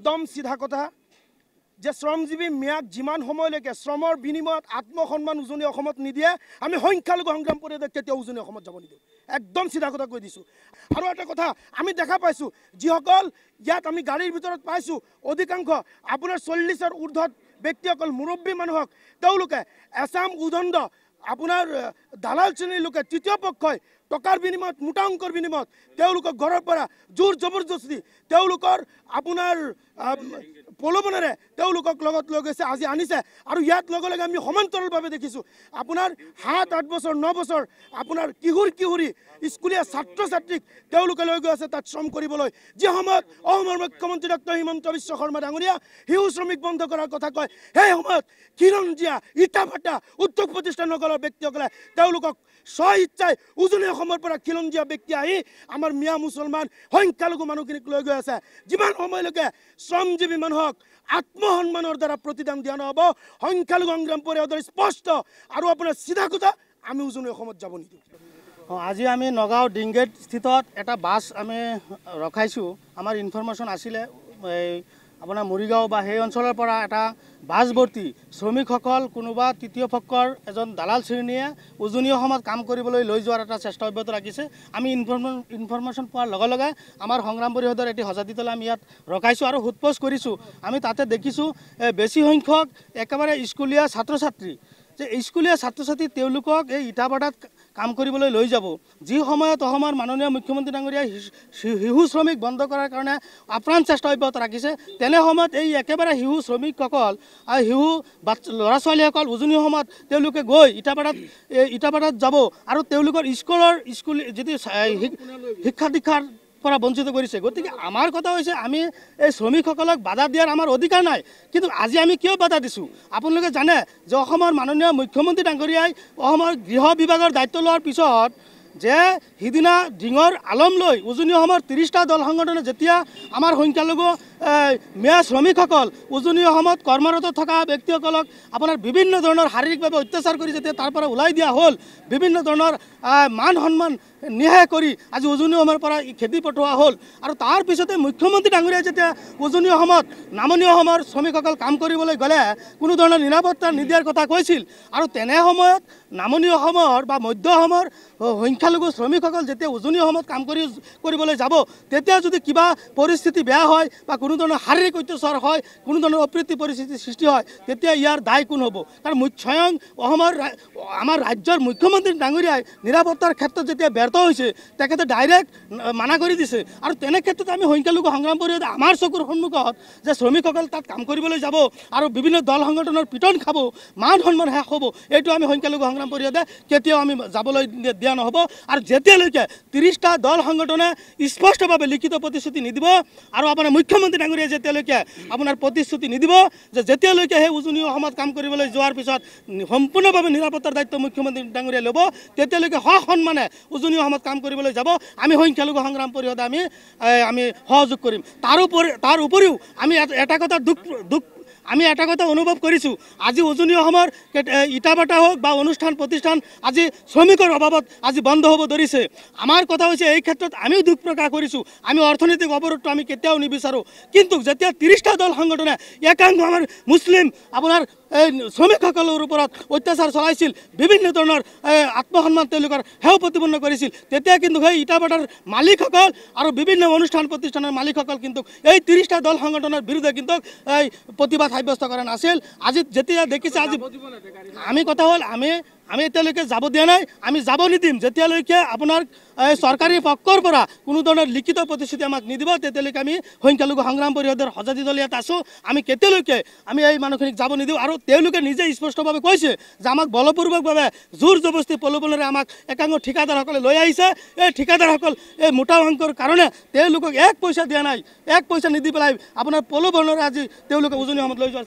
একদম চিধা কথা যে শ্ৰমজীৱী মিয়াক যিমান সময়লৈকে শ্ৰমৰ বিনিময়ত আত্মসন্মান উজনি অসমত নিদিয়ে আমি সংখ্যালঘু সংগ্ৰাম পৰিষদে কেতিয়াও উজনি অসমত যাব নিদিওঁ। একদম চিধা কথা কৈ দিছোঁ। আৰু এটা কথা আমি দেখা পাইছোঁ, যিসকল ইয়াত আমি গাড়ীৰ ভিতৰত পাইছোঁ অধিকাংশ আপোনাৰ 40ৰ ঊৰ্ধত ব্যক্তিসকল মুৰব্বী মানুহক তেওঁলোকে এছাম উদণ্ড আপোনাৰ দালাল শ্ৰেণীৰ লোকে তৃতীয় পক্ষই টকাৰ বিনিময়ত মোটা অংকৰ বিনিময়ত তেওঁলোকক ঘৰৰ পৰা জোৰ জবৰদস্তি তেওঁলোকৰ আপোনাৰ প্ৰলোভনেৰে তেওঁলোকক লগত লৈ গৈছে, আজি আনিছে। আৰু ইয়াত লগে লগে আমি সমান্তৰালভাৱে দেখিছোঁ আপোনাৰ 7-8 বছৰ 9 বছৰ আপোনাৰ কিশোৰী স্কুলীয়া ছাত্ৰ ছাত্ৰীক তেওঁলোকে লৈ গৈ আছে তাত শ্ৰম কৰিবলৈ। যি সময়ত অসমৰ মুখ্যমন্ত্ৰী ডক্টৰ হিমন্ত বিশ্ব শৰ্মা ডাঙৰীয়া শিশু শ্ৰমিক বন্ধ কৰাৰ কথা কয়, সেই সময়ত খিলঞ্জীয়া ইটাভাটা উদ্যোগ প্ৰতিষ্ঠানসকলৰ ব্যক্তিসকলে তেওঁলোকক স্ব ইচ্ছাই উজনি অসমৰ পৰা খিলঞ্জীয়া ব্যক্তি আহি আমাৰ মিয়া মুছলমান সংখ্যালঘু মানুহখিনিক লৈ গৈ আছে। যিমান সময়লৈকে শ্ৰমজীৱী মানুহক আত্মসন্মানৰ দ্বাৰা প্ৰতিদান দিয়া নহ'ব সংখ্যালঘু সংগ্ৰাম পৰিষদৰ স্পষ্ট আৰু আপোনাৰ চিধা কথা আমি উজনি অসমত যাব নিদিওঁ। আজি আমি নগাঁও ডিংগেট স্থিতত এটা বাছ আমি ৰখাইছোঁ। আমাৰ ইনফৰমেশ্যন আছিলে আপোনাৰ মৰিগাঁও বা সেই অঞ্চলৰ পৰা এটা বাছ ভৰ্তি শ্ৰমিকসকল কোনোবা তৃতীয় পক্ষৰ এজন দালাল শ্ৰেণীয়ে উজনি অসমত কাম কৰিবলৈ লৈ যোৱাৰ এটা চেষ্টা অব্যাহত ৰাখিছে। আমি ইনফৰমেশ্যন পোৱাৰ লগে লগে আমাৰ সংগ্ৰাম পৰিষদৰ এটি হজাতি দলে আমি ইয়াত ৰখাইছোঁ আৰু সোধপোছ কৰিছোঁ। আমি তাতে দেখিছোঁ বেছি সংখ্যক একেবাৰে স্কুলীয়া ছাত্ৰ ছাত্ৰী, যে স্কুলীয়া ছাত্ৰ ছাত্ৰী তেওঁলোকক এই ইটাভাটাত কাম কৰিবলৈ লৈ যাব। যি সময়ত অসমৰ মাননীয় মুখ্যমন্ত্ৰী ডাঙৰীয়াই শিশু শ্ৰমিক বন্ধ কৰাৰ কাৰণে আপ্ৰাণ চেষ্টা অব্যাহত ৰাখিছে, তেনে সময়ত এই একেবাৰে শিশু শ্ৰমিকসকল আৰু শিশু ল'ৰা ছোৱালীসকল উজনি অসমত তেওঁলোকে গৈ ইটাভাটাত যাব আৰু তেওঁলোকৰ স্কুল যিটো শিক্ষা দীক্ষাৰ পৰা বঞ্চিত কৰিছে। গতিকে আমাৰ কথা হৈছে আমি এই শ্ৰমিকসকলক বাধা দিয়াৰ আমাৰ অধিকাৰ নাই, কিন্তু আজি আমি কিয় বাধা দিছোঁ আপোনালোকে জানে যে অসমৰ মাননীয় মুখ্যমন্ত্ৰী ডাঙৰীয়াই অসমৰ গৃহ বিভাগৰ দায়িত্ব লোৱাৰ পিছত যে সিদিনা ডিঙৰ আলম লৈ উজনি অসমৰ 30টা দল সংগঠনে যেতিয়া আমাৰ সংখ্যালঘু মিয়া শ্ৰমিকসকল উজনি অসমত কৰ্মৰত থকা ব্যক্তিসকলক আপোনাৰ বিভিন্ন ধৰণৰ শাৰীৰিকভাৱে অত্যাচাৰ কৰি যেতিয়া তাৰ পৰা ওলাই দিয়া হ'ল, বিভিন্ন ধৰণৰ মান সন্মান নিয়াই কৰি আজি উজনি অসমৰ পৰা খেতি পঠোৱা হ'ল। আৰু তাৰপিছতে মুখ্যমন্ত্ৰী ডাঙৰীয়াই যেতিয়া উজনি অসমত নামনি অসমৰ শ্ৰমিকসকল কাম কৰিবলৈ গ'লে কোনো ধৰণৰ নিৰাপত্তা নিদিয়াৰ কথা কৈছিল। আৰু তেনে সময়ত নামনি অসমৰ বা মধ্য অসমৰ সংখ্যালঘু শ্ৰমিকসকল যেতিয়া উজনি অসমত কাম কৰিবলৈ যাব, তেতিয়া যদি কিবা পৰিস্থিতি বেয়া হয় বা কোনো ধৰণৰ শাৰীৰিক অত্যাচাৰ হয়, কোনো ধৰণৰ অপ্ৰীতি পৰিস্থিতিৰ সৃষ্টি হয়, তেতিয়া ইয়াৰ দায় কোন হ'ব? কাৰণ স্বয়ং আমাৰ ৰাজ্যৰ মুখ্যমন্ত্ৰী ডাঙৰীয়াই নিৰাপত্তাৰ ক্ষেত্ৰত যেতিয়া ব্যৰ্থ হৈছে তেখেতে ডাইৰেক্ট মানা কৰি দিছে। আৰু তেনে ক্ষেত্ৰত আমি সংখ্যালঘু সংগ্ৰাম পৰিষদে আমাৰ চকুৰ সন্মুখত যে শ্ৰমিকসকল তাত কাম কৰিবলৈ যাব আৰু বিভিন্ন দল সংগঠনৰ পিটন খাব, মান সন্মান শেষ হ'ব, এইটো আমি সংখ্যালঘু সংগ্ৰাম পৰিষদে কেতিয়াও আমি যাবলৈ দিয়া নহ'ব। আৰু যেতিয়ালৈকে 30টা দল সংগঠনে স্পষ্টভাৱে লিখিত প্ৰতিশ্ৰুতি নিদিব আৰু আপোনাৰ মুখ্যমন্ত্ৰী ডাঙৰীয়াই যেতিয়ালৈকে আপোনাৰ প্ৰতিশ্ৰুতি নিদিব যে যেতিয়ালৈকে সেই উজনি অসমত কাম কৰিবলৈ যোৱাৰ পিছত সম্পূৰ্ণভাৱে নিৰাপত্তাৰ দায়িত্ব মুখ্যমন্ত্ৰী ডাঙৰীয়াই ল'ব, তেতিয়ালৈকে সন্মানে উজনি অসমত কাম কৰিবলৈ যাব আমি সংখ্যালঘু সংগ্ৰাম পৰিষদে আমি সহযোগ কৰিম। তাৰ উপৰিও আমি এটা কথা অনুভৱ কৰিছোঁ, আজি উজনি অসমৰ ইটাভাটা হওক বা অনুষ্ঠান প্ৰতিষ্ঠান আজি শ্ৰমিকৰ অভাৱত আজি বন্ধ হ'ব ধৰিছে। আমাৰ কথা হৈছে এই ক্ষেত্ৰত আমিও দুখ প্ৰকাশ কৰিছোঁ, আমি অৰ্থনৈতিক অৱৰোধটো আমি কেতিয়াও নিবিচাৰোঁ, কিন্তু যেতিয়া 30টা দল সংগঠনে একাংশ আমাৰ মুছলিম আপোনাৰ শ্ৰমিকসকলৰ ওপৰত অত্যাচাৰ চলাইছিল, বিভিন্ন ধৰণৰ আত্মসন্মান তেওঁলোকৰ সেৱা প্ৰতিপন্ন কৰিছিল, তেতিয়া কিন্তু সেই ইটাভাটাৰ মালিকসকল আৰু বিভিন্ন অনুষ্ঠান প্ৰতিষ্ঠানৰ মালিকসকল কিন্তু এই 30টা দল সংগঠনৰ বিৰুদ্ধে কিন্তু এই প্ৰতিবাদ সাব্যস্ত কৰা নাছিল। আজি যেতিয়া দেখিছে আজি আমি কথা হ'ল আমি এতিয়ালৈকে যাব দিয়া নাই, আমি যাব নিদিম যেতিয়ালৈকে আপোনাৰ চৰকাৰী পক্ষৰ পৰা কোনো ধৰণৰ লিখিত প্ৰতিশ্ৰুতি আমাক নিদিব, তেতিয়ালৈকে আমি সংখ্যালঘু সংগ্ৰাম পৰিষদৰ হজাতি দল ইয়াত আছোঁ। আমি কেতিয়ালৈকে আমি এই মানুহখিনিক যাব নিদিওঁ। আৰু তেওঁলোকে নিজে স্পষ্টভাৱে কৈছে যে আমাক বলপূৰ্বকভাৱে জোৰ জবৰদস্তি প্ৰলোভনেৰে আমাক একাংশ ঠিকাদাৰসকলে লৈ আহিছে। এই ঠিকাদাৰসকল এই মোটা অংকৰ কাৰণে তেওঁলোকক 1 পইচা দিয়া নাই, 1 পইচা নিদি পেলাই আপোনাৰ প্ৰলোভনেৰে আজি তেওঁলোকে উজনি অসমত লৈ যোৱা